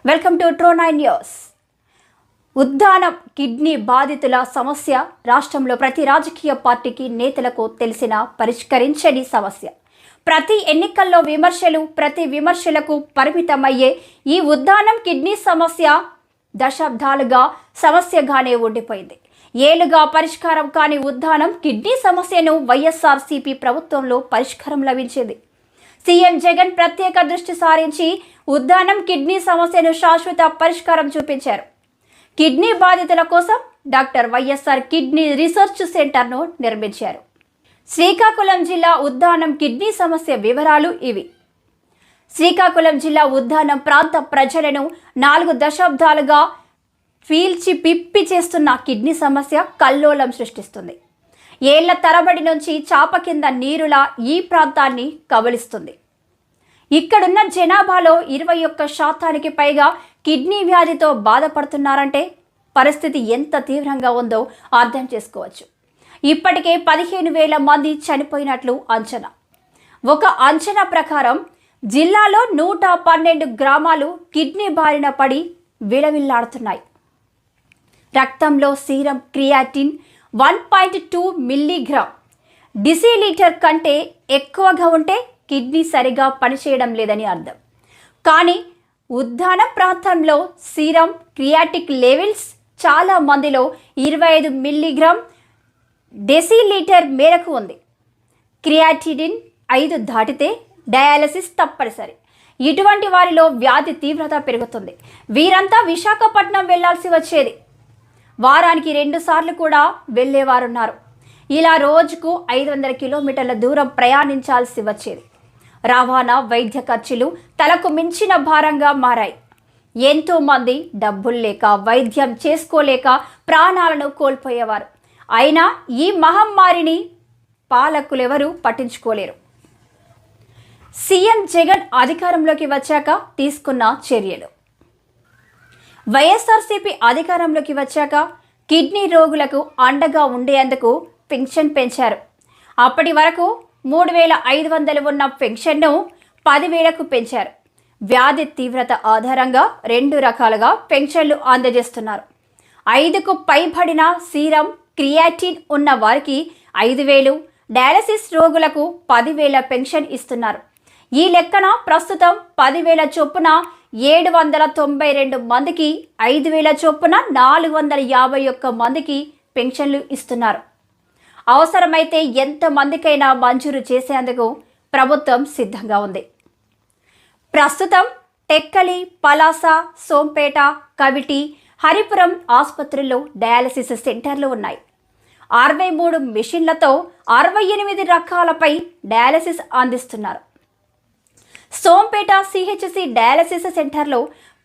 Welcome to true nine news. Uddanam kidney బాధితుల సమస్య రాష్ట్రంలో ప్రతి రాజకీయ పార్టీకి నేతలకు తెలిసిన పరిష్కరించని సమస్య. ప్రతి ఎన్నికల్లో విమర్శలు, ప్రతి విమర్శలకు పరిమితమయ్యే ఈ ఉద్దానం కిడ్నీ సమస్య దశాబ్దాలుగా సమస్యగానే ఉండిపోయింది. ఏళ్లుగా పరిష్కారం కాని ఉద్దానం కిడ్నీ సమస్యను వైఎస్ఆర్సీపీ ప్రభుత్వంలో పరిష్కారం లభించింది. సీఎం జగన్ ప్రత్యేక దృష్టి సారించి ఉద్దానం కిడ్నీ సమస్యను శాశ్వత పరిష్కారం చూపించారు. కిడ్నీ బాధితుల కోసం డాక్టర్ వైఎస్ఆర్ కిడ్నీ రీసెర్చ్ సెంటర్ను నిర్మించారు. శ్రీకాకుళం జిల్లా ఉద్దానం కిడ్నీ సమస్య వివరాలు ఇవి. శ్రీకాకుళం జిల్లా ఉద్దానం ప్రాంత ప్రజలను 4 దశాబ్దాలుగా పీల్చి పిప్పి చేస్తున్న కిడ్నీ సమస్య కల్లోలం సృష్టిస్తుంది. ఏళ్ల తరబడి నుంచి చాప కింద నీరులా ఈ ప్రాంతాన్ని కబలిస్తుంది. ఇక్కడున్న జనాభాలో 21% పైగా కిడ్నీ వ్యాధితో బాధపడుతున్నారంటే పరిస్థితి ఎంత తీవ్రంగా ఉందో అర్థం చేసుకోవచ్చు. ఇప్పటికే 15,000 మంది చనిపోయినట్లు అంచనా. ఒక అంచనా ప్రకారం జిల్లాలో 112 గ్రామాలు కిడ్నీ బారిన పడి విలవిల్లాడుతున్నాయి. రక్తంలో సీరం క్రియాటిన్ 1.2 మిల్లీగ్రామ్ డెసిలీటర్ కంటే ఎక్కువగా ఉంటే కిడ్నీ సరిగా పనిచేయడం లేదని అర్థం. కానీ ఉద్దానం ప్రాంతంలో సీరం క్రియాటిక్ లెవెల్స్ చాలా మందిలో 25 మిల్లీగ్రామ్ డెసిలీటర్ మేరకు ఉంది. క్రియాటినిన్ 5 దాటితే డయాలసిస్ తప్పనిసరి. ఇటువంటి వారిలో వ్యాధి తీవ్రత పెరుగుతుంది. వీరంతా విశాఖపట్నం వెళ్లాల్సి వచ్చేది. వారానికి 2 సార్లు కూడా వెళ్ళేవారున్నారు. ఇలా రోజుకు 500 కిలోమీటర్ల దూరం ప్రయాణించాల్సి వచ్చేది. రవాణా, వైద్య ఖర్చులు తలకు మించిన భారంగా మారాయి. ఎంతో మంది డబ్బులు లేక, వైద్యం చేసుకోలేక ప్రాణాలను కోల్పోయేవారు. అయినా ఈ మహమ్మారిని పాలకులెవరూ పట్టించుకోలేరు. సీఎం జగన్ అధికారంలోకి వచ్చాక తీసుకున్న చర్యలు. వైఎస్ఆర్సీపీ అధికారంలోకి వచ్చాక కిడ్నీ రోగులకు అండగా ఉండేందుకు పెన్షన్ పెంచారు. అప్పటి వరకు 3,500 ఉన్న పెన్షన్ను 10,000కు పెంచారు. వ్యాధి తీవ్రత ఆధారంగా 2 రకాలుగా పెన్షన్లు అందజేస్తున్నారు. 5కు పైబడిన సీరం క్రియాటిన్ ఉన్న వారికి 5,000, డయాలసిస్ రోగులకు 10,000 పెన్షన్ ఇస్తున్నారు. ఈ లెక్కన ప్రస్తుతం 10,000 చొప్పున 792 మందికి, 5,000 చొప్పున 451 మందికి పెన్షన్లు ఇస్తున్నారు. అవసరమైతే ఎంతమందికైనా మంజూరు చేసేందుకు ప్రభుత్వం సిద్ధంగా ఉంది. ప్రస్తుతం టెక్కలి, పలాస, సోంపేట, కవిటి, హరిపురం ఆసుపత్రుల్లో డయాలసిస్ సెంటర్లు ఉన్నాయి. 63 మిషన్లతో 68 రకాలపై డయాలసిస్ అందిస్తున్నారు. సోంపేట సిహెచ్సి డయాలసిస్ సెంటర్లో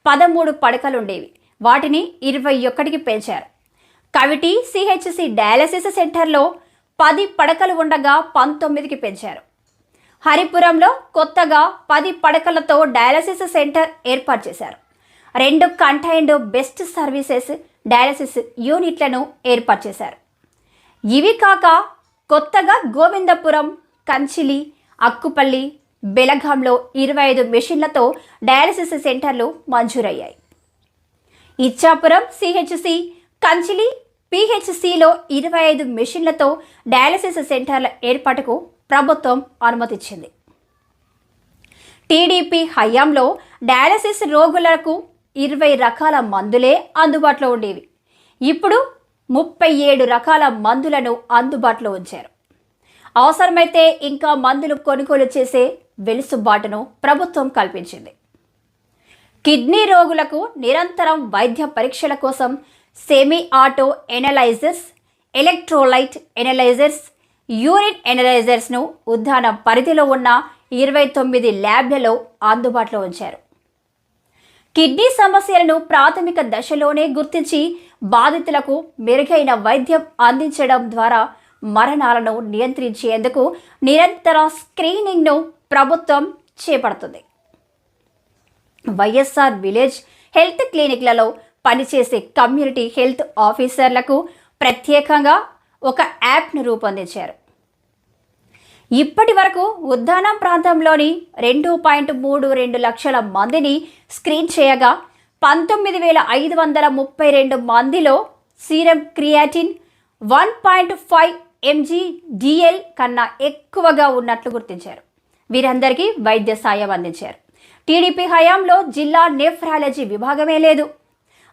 13 పడకలుండేవి. వాటిని 21కి పెంచారు. కవిటి సిహెచ్సి డయాలసిస్ సెంటర్లో 10 పడకలు ఉండగా 19కి పెంచారు. హరిపురంలో కొత్తగా 10 పడకలతో డయాలసిస్ సెంటర్ ఏర్పాటు చేశారు. 2 కంటైన్డ్ బెస్ట్ సర్వీసెస్ డయాలసిస్ యూనిట్లను ఏర్పాటు చేశారు. ఇవి కాక కొత్తగా గోవిందపురం, కంచిలి, అక్కుపల్లి, బెలగాంలో 25 మెషిన్లతో డయాలసిస్ సెంటర్లు మంజూరయ్యాయి. ఇచ్చాపురం సిహెచ్సి, కంచిలి పిహెచ్సిలో 25 మెషిన్లతో డయాలసిస్ సెంటర్ల ఏర్పాటుకు ప్రభుత్వం అనుమతిచ్చింది. టీడీపీ హయాంలో డయాలసిస్ రోగులకు 20 రకాల మందులే అందుబాటులో ఉండేవి. ఇప్పుడు 37 రకాల మందులను అందుబాటులో ఉంచారు. అవసరమైతే ఇంకా మందులు కొనుగోలు చేసే వెలుసుబాటును ప్రభుత్వం కల్పించింది. కిడ్నీ రోగులకు నిరంతరం వైద్య పరీక్షల కోసం semi auto analysers, electrolyte analysers, urine ఎనలైజర్స్ను ఉద్దానం పరిధిలో ఉన్న 29 ల్యాబ్లలో అందుబాటులో ఉంచారు. కిడ్నీ సమస్యలను ప్రాథమిక దశలోనే గుర్తించి బాధితులకు మెరుగైన వైద్యం అందించడం ద్వారా మరణాలను నియంత్రించేందుకు నిరంతర స్క్రీనింగ్ను ప్రభుత్వం చేపడుతుంది. వైఎస్ఆర్ విలేజ్ హెల్త్ క్లినిక్లలో పనిచేసే కమ్యూనిటీ హెల్త్ ఆఫీసర్లకు ప్రత్యేకంగా ఒక యాప్ను రూపొందించారు. ఇప్పటి వరకు ఉద్దానం ప్రాంతంలోని 2.32 లక్షల మందిని స్క్రీన్ చేయగా 19,532 మందిలో సీరం క్రియాటిన్ 1.5 mg/dl కన్నా ఎక్కువగా ఉన్నట్లు గుర్తించారు. వీరందరికీ వైద్య సాయం అందించారు. టీడీపీ హయాంలో జిల్లా నెఫ్రాలజీ విభాగమే లేదు.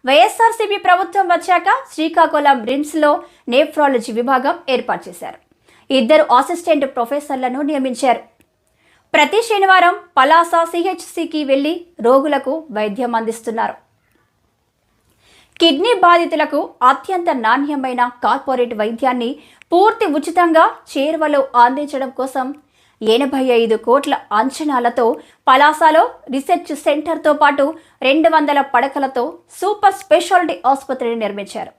వైఎస్ఆర్సీపీ ప్రభుత్వం వచ్చాక శ్రీకాకుళం రిమ్స్లో నెఫ్రాలజీ విభాగం ఏర్పాటు చేశారు. 2 అసిస్టెంట్ ప్రొఫెసర్లను నియమించారు. ప్రతి శనివారం పలాస సిహెచ్సికి వెళ్లి రోగులకు వైద్యం అందిస్తున్నారు. కిడ్నీ బాధితులకు అత్యంత నాణ్యమైన కార్పొరేట్ వైద్యాన్ని పూర్తి ఉచితంగా చేరువలో అందించడం కోసం 85 కోట్ల అంచనాలతో పలాసలో రీసెర్చ్ సెంటర్తో పాటు 200 పడకలతో సూపర్ స్పెషాలిటీ ఆసుపత్రిని నిర్మించారు.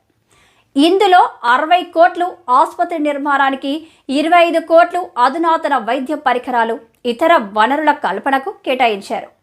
ఇందులో 60 కోట్లు ఆసుపత్రి నిర్మాణానికి, 25 కోట్లు అధునాతన వైద్య పరికరాలు, ఇతర వనరుల కల్పనకు కేటాయించారు.